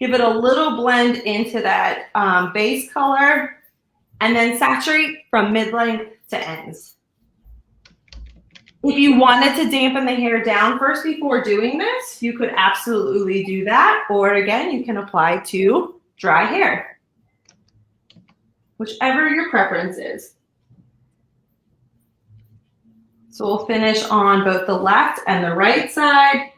B: Give it a little blend into that base color, and then saturate from mid-length to ends. If you wanted to dampen the hair down first before doing this, you could absolutely do that. Or again, you can apply to dry hair, whichever your preference is. So we'll finish on both the left and the right side.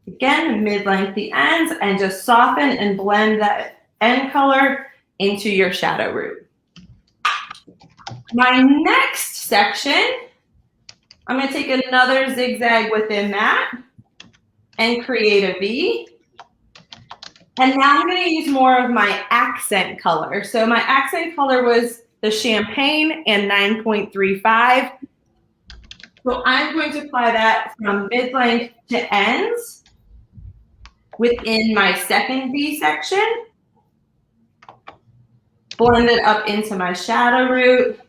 B: Again, mid-length the ends, and just soften and blend that end color into your shadow root. My next section, I'm going to take another zigzag within that and create a V. And now I'm going to use more of my accent color. So my accent color was the champagne and 9.35. So I'm going to apply that from mid-length to ends within my second V section. Blend it up into my shadow root,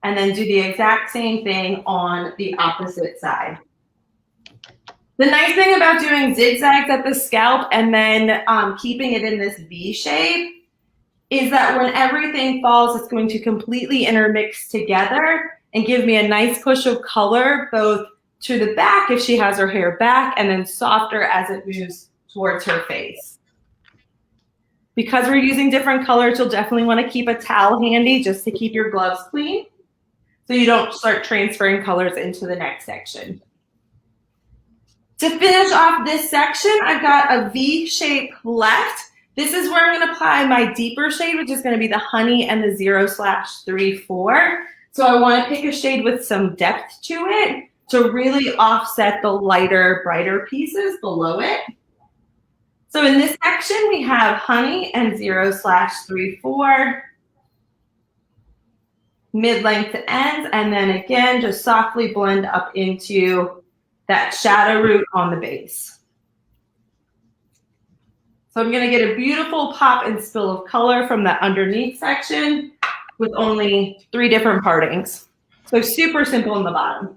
B: and then do the exact same thing on the opposite side. The nice thing about doing zigzags at the scalp and then keeping it in this V shape is that when everything falls, it's going to completely intermix together and give me a nice push of color both to the back if she has her hair back, and then softer as it moves towards her face. Because we're using different colors, you'll definitely want to keep a towel handy just to keep your gloves clean so you don't start transferring colors into the next section. To finish off this section, I've got a V shape left. This is where I'm going to apply my deeper shade, which is going to be the honey and the 0/34. So I want to pick a shade with some depth to it to really offset the lighter, brighter pieces below it. So in this section, we have honey and 0/34, mid-length to ends, and then again, just softly blend up into that shadow root on the base. So I'm gonna get a beautiful pop and spill of color from that underneath section with only 3 different partings. So super simple in the bottom.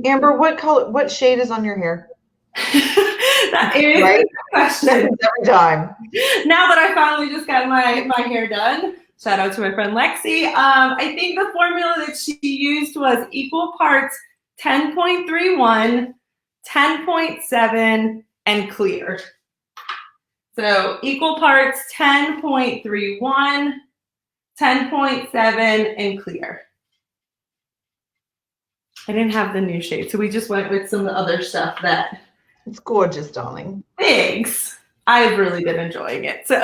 A: Amber, what shade is on your hair?
B: That is right? The question.
A: Every time.
B: Now that I finally just got my hair done, shout out to my friend Lexi. I think the formula that she used was equal parts 10.31, 10.7, and clear. So equal parts 10.31, 10.7, and clear. I didn't have the new shade, so we just went with some of the other stuff that...
A: It's gorgeous, darling.
B: Thanks. I've really been enjoying it. So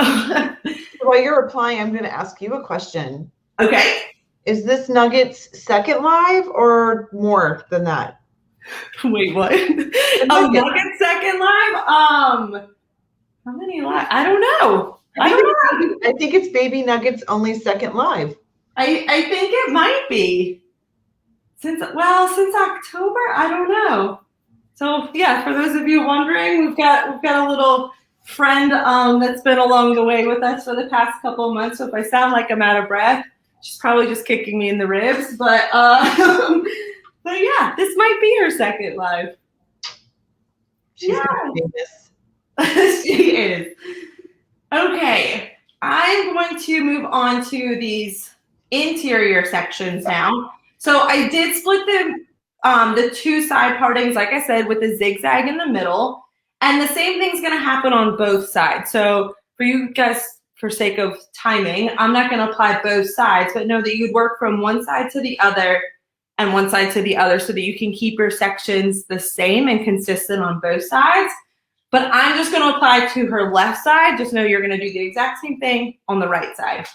A: while you're applying, I'm going to ask you a question.
B: Okay.
A: Is this Nuggets second live or more than that?
B: Wait, what? Oh, Nuggets second live? How many live? I don't know.
A: I think it's Baby Nuggets only second live.
B: I think it might be. Since October, I don't know. So yeah, for those of you wondering, we've got a little friend that's been along the way with us for the past couple of months. So if I sound like I'm out of breath, she's probably just kicking me in the ribs. But yeah, this might be her second live.
A: She's famous.
B: She is. Okay, I'm going to move on to these interior sections now. So I did split the 2 side partings, like I said, with a zigzag in the middle. And the same thing's going to happen on both sides. So for you guys, for sake of timing, I'm not going to apply both sides, but know that you'd work from one side to the other and one side to the other so that you can keep your sections the same and consistent on both sides. But I'm just going to apply to her left side. Just know you're going to do the exact same thing on the right side.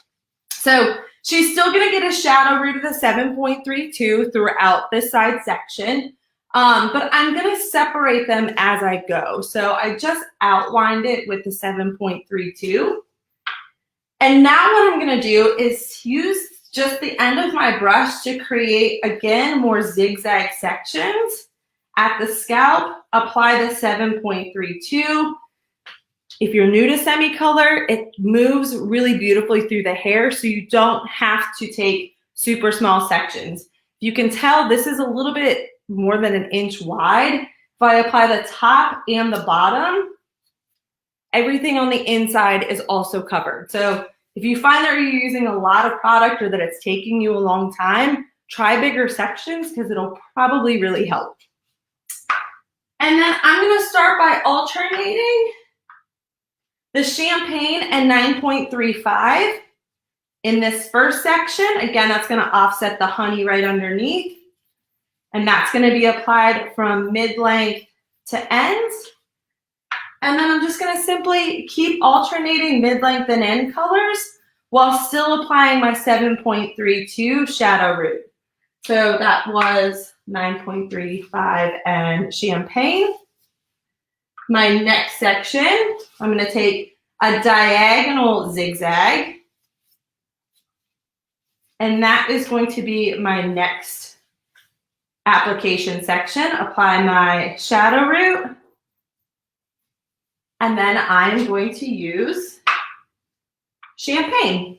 B: So she's still going to get a shadow root of the 7.32 throughout this side section, but I'm going to separate them as I go. So I just outlined it with the 7.32. And now what I'm going to do is use just the end of my brush to create, again, more zigzag sections. At the scalp, apply the 7.32. If you're new to semi-color, it moves really beautifully through the hair, so you don't have to take super small sections. You can tell this is a little bit more than an inch wide. If I apply the top and the bottom, everything on the inside is also covered. So if you find that you're using a lot of product or that it's taking you a long time, try bigger sections because it'll probably really help. And then I'm going to start by alternating the champagne and 9.35 in this first section. Again, that's going to offset the honey right underneath. And that's going to be applied from mid-length to ends. And then I'm just going to simply keep alternating mid-length and end colors while still applying my 7.32 shadow root. So that was 9.35 and champagne. My next section, I'm going to take a diagonal zigzag. And that is going to be my next application section. Apply my shadow root. And then I'm going to use champagne.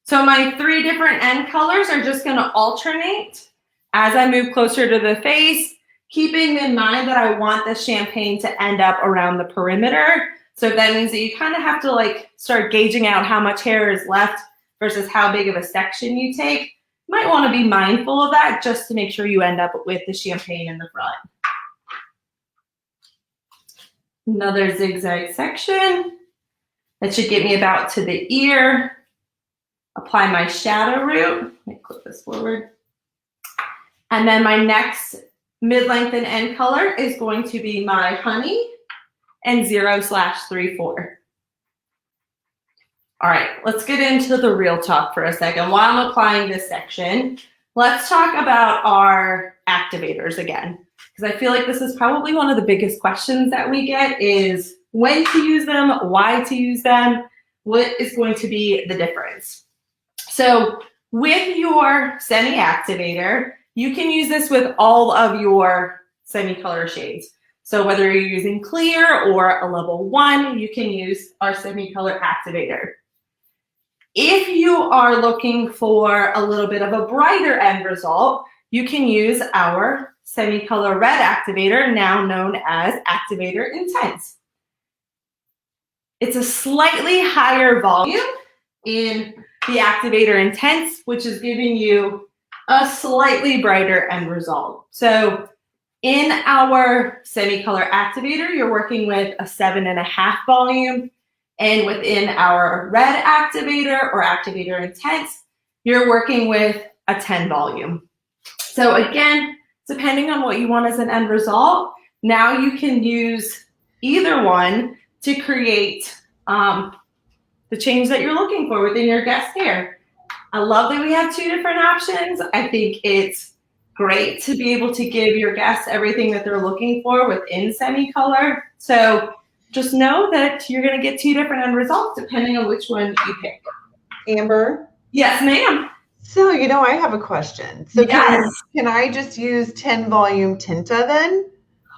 B: So my 3 different end colors are just going to alternate as I move closer to the face, keeping in mind that I want the champagne to end up around the perimeter. So that means that you kind of have to like start gauging out how much hair is left versus how big of a section you take. You might want to be mindful of that just to make sure you end up with the champagne in the front. Another zigzag section. That should get me about to the ear. Apply my shadow root. Let me clip this forward. And then my next mid-length and end color is going to be my honey and 0/34. All right, let's get into the real talk for a second. While I'm applying this section, let's talk about our activators again, because I feel like this is probably one of the biggest questions that we get is when to use them, why to use them, what is going to be the difference. So with your semi-activator, you can use this with all of your semi-color shades. So whether you're using clear or a level 1, you can use our semi-color activator. If you are looking for a little bit of a brighter end result, you can use our semi-color red activator, now known as Activator Intense. It's a slightly higher volume in the Activator Intense, which is giving you a slightly brighter end result. So in our semi-color activator, you're working with a 7.5 volume. And within our red activator or Activator Intense, you're working with a 10 volume. So again, depending on what you want as an end result, now you can use either one to create the change that you're looking for within your guest hair. I love that we have 2 different options. I think it's great to be able to give your guests everything that they're looking for within semi-color. So just know that you're going to get 2 different end results depending on which one you pick.
A: Amber?
B: Yes, ma'am.
A: So, I have a question. So
B: yes.
A: Can I just use 10 volume Tinta then?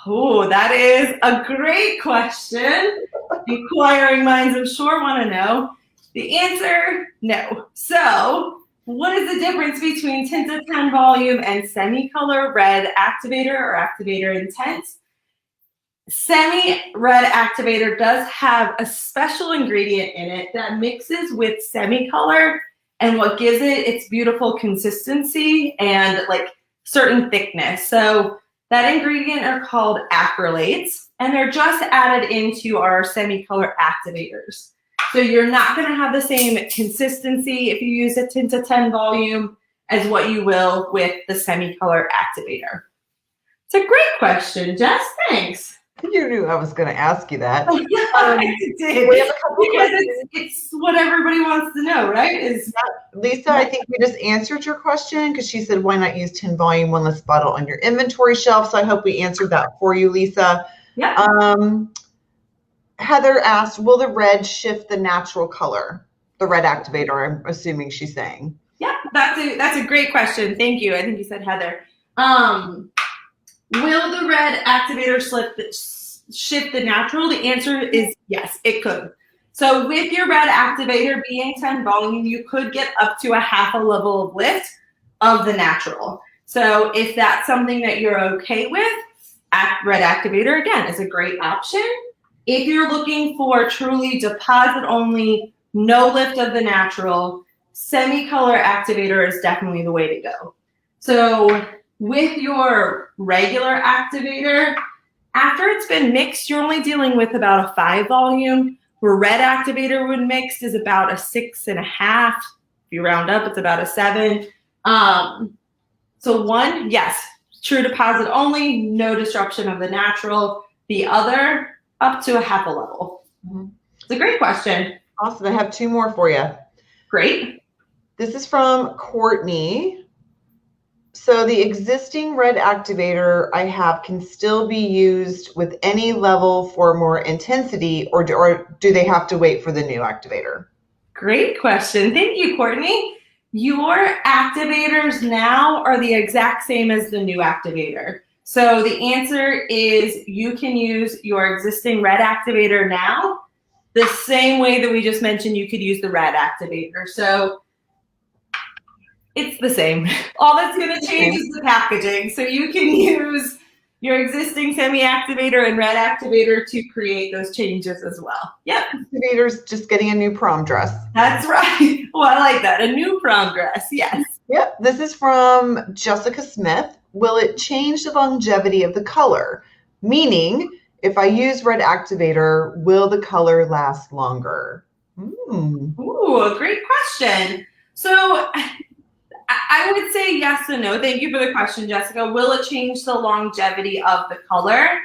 B: Oh, that is a great question. Inquiring minds, I'm sure, want to know. The answer, no. So what is the difference between Tinta 10 volume and semi-color red activator or Activator Intense? Semi-red activator does have a special ingredient in it that mixes with semi-color and what gives it its beautiful consistency and like certain thickness. So that ingredient are called acrylates, and they're just added into our semi-color activators. So you're not going to have the same consistency if you use a Tinta 10 volume as what you will with the semi-color activator. It's a great question, Jess. Thanks.
A: You knew I was going to ask you that.
B: I did.
A: We have a couple questions.
B: It's what everybody wants to know, right?
A: Lisa, I think we just answered your question because she said, why not use 10 volume, one less bottle on your inventory shelf? So I hope we answered that for you, Lisa.
B: Yeah.
A: Heather asked, will the red shift the natural color? The red activator, I'm assuming she's saying.
B: Yeah, that's a great question. Thank you. I think you said Heather. Will the red activator shift the natural? The answer is yes, it could. So with your red activator being 10 volume, you could get up to a half a level of lift of the natural. So if that's something that you're okay with, red activator, again, is a great option. If you're looking for truly deposit only, no lift of the natural, semi-color activator is definitely the way to go. So with your regular activator, after it's been mixed, you're only dealing with about a 5 volume, where red activator when mixed is about a 6.5. If you round up, it's about a 7. So one, yes, true deposit only, no disruption of the natural. The other, up to a half a level. Mm-hmm. It's a great question.
A: Awesome. I have 2 more for you.
B: Great.
A: This is from Courtney. So the existing red activator I have can still be used with any level for more intensity, or do they have to wait for the new activator?
B: Great question. Thank you, Courtney. Your activators now are the exact same as the new activator. So the answer is you can use your existing red activator now the same way that we just mentioned you could use the red activator. So it's the same. All that's going to change is the packaging. So you can use your existing semi-activator and red activator to create those changes as well. Yep.
A: Activator's just getting a new prom dress.
B: That's right. Well, I like that. A new prom dress. Yes.
A: Yep. This is from Jessica Smith. Will it change the longevity of the color? Meaning, if I use red activator, will the color last longer?
B: Ooh, a great question. So I would say yes and no. Thank you for the question, Jessica. Will it change the longevity of the color?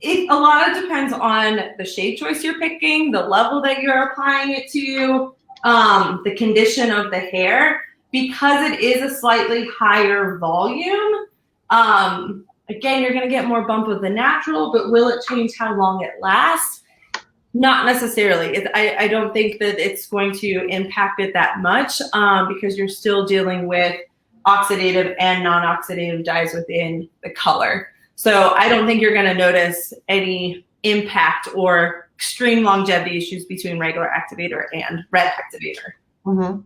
B: It a lot of depends on the shade choice you're picking, the level that you're applying it to, the condition of the hair. Because it is a slightly higher volume, again, you're going to get more bump with the natural, but will it change how long it lasts? Not necessarily. I don't think that it's going to impact it that much because you're still dealing with oxidative and non-oxidative dyes within the color. So I don't think you're going to notice any impact or extreme longevity issues between regular activator and red activator.
A: Mm-hmm.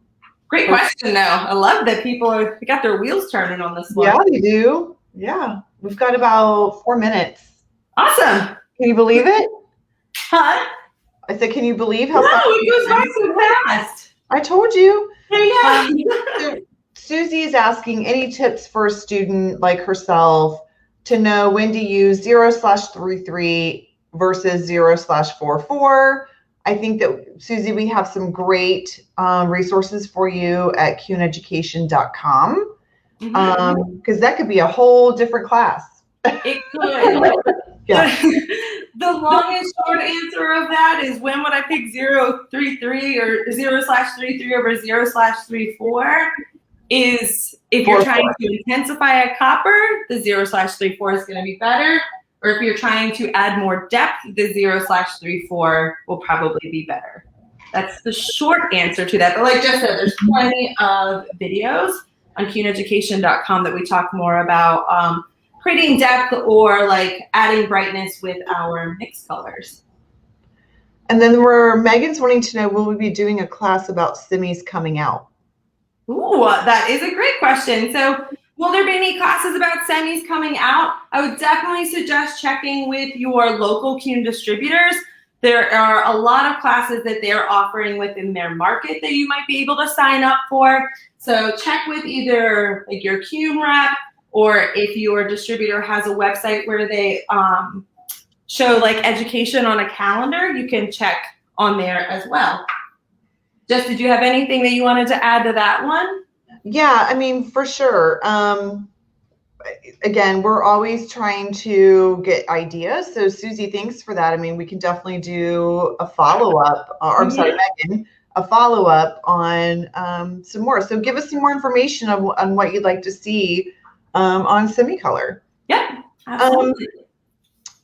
B: Great question, though. I love that people got their wheels turning on this one.
A: Yeah, they do. Yeah. We've got about 4 minutes.
B: Awesome.
A: Can you believe it?
B: Huh?
A: I said, can you believe how
B: fast it goes by so fast?
A: I told you.
B: I know.
A: Susie is asking any tips for a student like herself to know when to use 0/33 versus 0/44. I think that, Susie, we have some great resources for you at cuneeducation.com because that could be a whole different class.
B: It could.
A: Yeah.
B: The long and short answer of that is when would I pick 0/33 or 0/33 over 0/34 is if you're trying to intensify a copper, the 0/34 is going to be better. Or if you're trying to add more depth, the 0/34 will probably be better. That's the short answer to that. But like Jess said, there's plenty of videos on cuneeducation.com that we talk more about creating depth or like adding brightness with our mixed colors.
A: And then Megan's wanting to know, will we be doing a class about semis coming out?
B: Ooh, that is a great question. So will there be any classes about semis coming out? I would definitely suggest checking with your local CUNE distributors. There are a lot of classes that they're offering within their market that you might be able to sign up for. So check with either like your CUNE rep, or if your distributor has a website where they show like education on a calendar, you can check on there as well. Jess, did you have anything that you wanted to add to that one?
A: Yeah, I mean, for sure. Again, we're always trying to get ideas. So Susie, thanks for that. I mean, we can definitely do a follow-up, or I'm sorry, Megan, a follow-up on some more. So give us some more information on what you'd like to see on Semicolor.
B: Yeah, absolutely.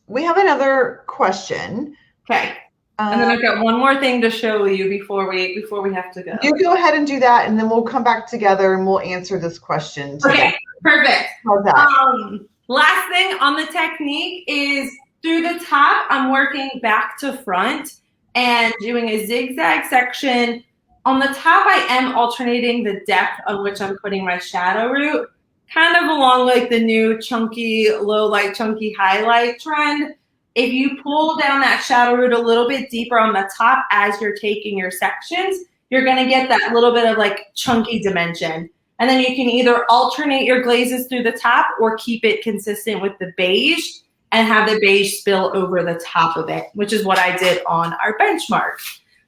A: We have another question.
B: Okay. And then I've got one more thing to show you before we have to go.
A: You go ahead and do that, and then we'll come back together and we'll answer this question together.
B: Okay, perfect.
A: How's that?
B: Last thing on the technique is through the top, I'm working back to front and doing a zigzag section. On the top, I am alternating the depth on which I'm putting my shadow root, kind of along like the new chunky, low light, chunky highlight trend. If you pull down that shadow root a little bit deeper on the top as you're taking your sections, you're going to get that little bit of like chunky dimension. And then you can either alternate your glazes through the top or keep it consistent with the beige and have the beige spill over the top of it, which is what I did on our benchmark.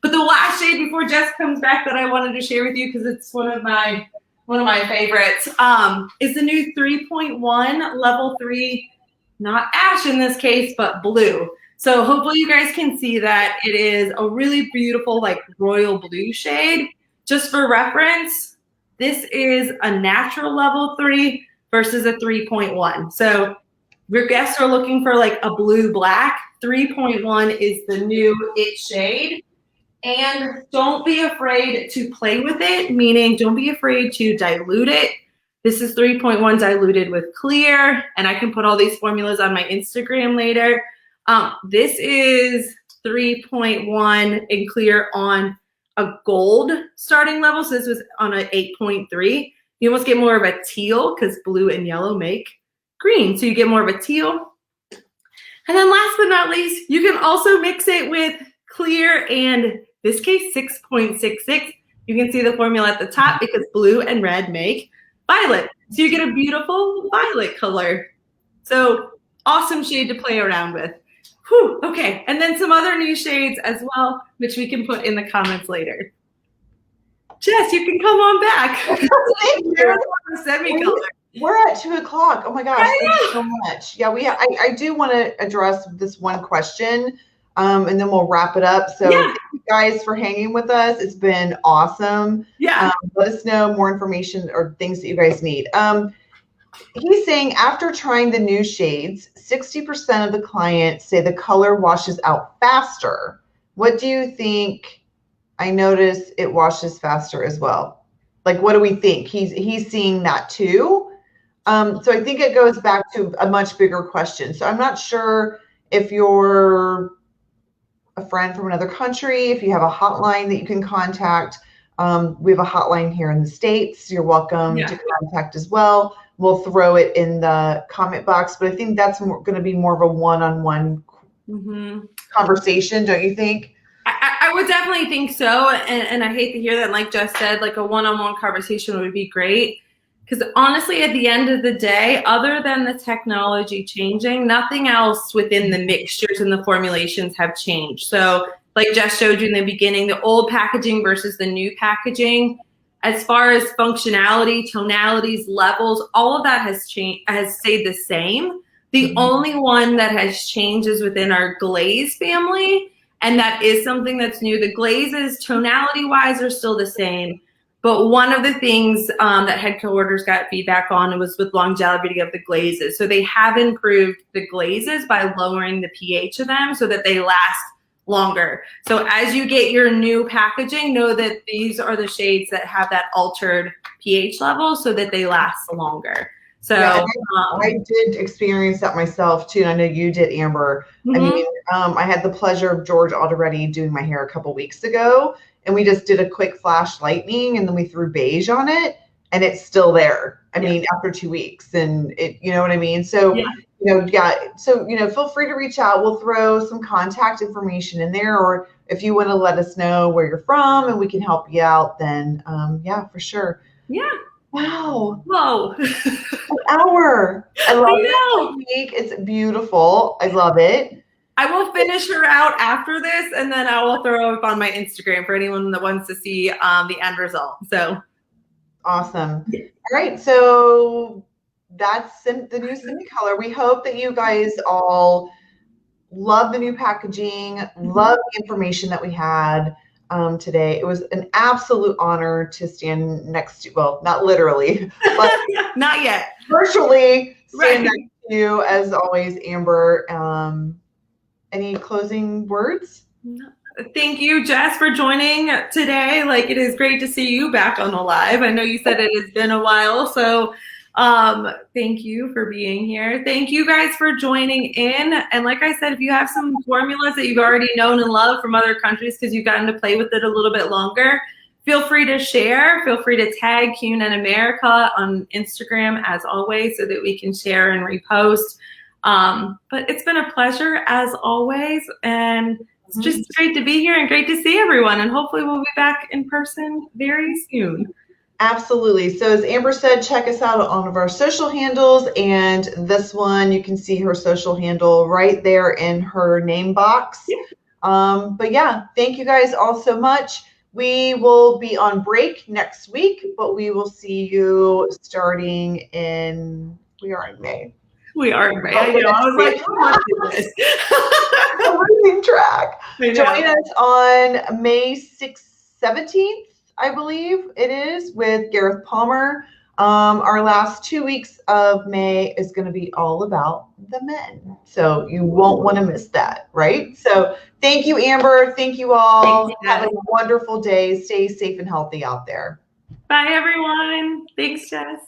B: But the last shade before Jess comes back that I wanted to share with you, because it's one of my favorites, is the new 3.1 level 3, not ash in this case, but blue. So hopefully you guys can see that it is a really beautiful like royal blue shade. Just for reference, this is a natural level 3 versus a 3.1. So your guests are looking for like a blue black. 3.1 is the new it shade. And don't be afraid to play with it, meaning don't be afraid to dilute it. This is 3.1 diluted with clear, and I can put all these formulas on my Instagram later. This is 3.1 in clear on a gold starting level, so this was on an 8.3. You almost get more of a teal because blue and yellow make green. So you get more of a teal. And then last but not least, you can also mix it with clear and this case 6.66. You can see the formula at the top because blue and red make violet. So you get a beautiful violet color. So awesome shade to play around with. Whew, okay, and then some other new shades as well, which we can put in the comments later. Jess, you can come on back.
A: Thank you.
B: Semi-color.
A: We're at 2 o'clock. Oh my gosh, thank you so much. Yeah, I do want to address this one question, and then we'll wrap it up. So thank you guys for hanging with us. It's been awesome.
B: Yeah.
A: Let us know more information or things that you guys need. He's saying after trying the new shades, 60% of the clients say the color washes out faster. What do you think? I notice it washes faster as well. Like, what do we think? He's seeing that too. So I think it goes back to a much bigger question. So I'm not sure if you're a friend from another country, if you have a hotline that you can contact. We have a hotline here in the States. You're welcome to contact as well. We'll throw it in the comment box, but I think that's going to be more of a one-on-one conversation, don't you think?
B: I would definitely think so, and I hate to hear that. Like Jess said, like a one-on-one conversation would be great, because honestly, at the end of the day, other than the technology changing, nothing else within the mixtures and the formulations have changed. So like Jess showed you in the beginning, the old packaging versus the new packaging, as far as functionality, tonalities, levels, all of that has changed, has stayed the same. The only one that has changed is within our glaze family, and that is something that's new. The glazes, tonality-wise, are still the same, but one of the things that headquarters got feedback on was with longevity of the glazes. So they have improved the glazes by lowering the pH of them so that they last longer. So as you get your new packaging, know that these are the shades that have that altered pH level so that they last longer. So
A: yeah, I did experience that myself too, and I know you did, Amber. I mean, I had the pleasure of George Already doing my hair a couple weeks ago, and we just did a quick flash lightning, and then we threw beige on it, and it's still there. I mean, after 2 weeks, and it, you know what I mean? So so, feel free to reach out. We'll throw some contact information in there, or if you want to let us know where you're from and we can help you out, then yeah, for sure.
B: Yeah.
A: Wow.
B: Whoa.
A: An hour. I love it. It's beautiful. I love it.
B: I will finish her out after this, and then I will throw up on my Instagram for anyone that wants to see the end result. So
A: awesome. All right. So that's the new Semi-Color. We hope that you guys all love the new packaging, love the information that we had today. It was an absolute honor to stand next to, well, not literally, but
B: not yet,
A: virtually stand next to you as always, Amber. Any closing words?
B: Thank you, Jess, for joining today. Like, it is great to see you back on the live. I know you said it has been a while, so thank you for being here. Thank you guys for joining in. And like I said, if you have some formulas that you've already known and loved from other countries because you've gotten to play with it a little bit longer, feel free to share. Feel free to tag Q&N America on Instagram as always so that we can share and repost. But it's been a pleasure as always, and it's just great to be here and great to see everyone, and hopefully we'll be back in person very soon.
A: Absolutely. So as Amber said, check us out on all of our social handles, and this one, you can see her social handle right there in her name box. But yeah, thank you guys all so much. We will be on break next week, but we will see you starting in, we are in May.
B: We are in May. I know. I was like, how much is this?
A: I'm losing track. Join us on May 17th, I believe it is, with Gareth Palmer. Our last 2 weeks of May is going to be all about the men. So you won't want to miss that, right? So thank you, Amber. Thank you all. Thanks, have a wonderful day. Stay safe and healthy out there.
B: Bye, everyone. Thanks, Jess.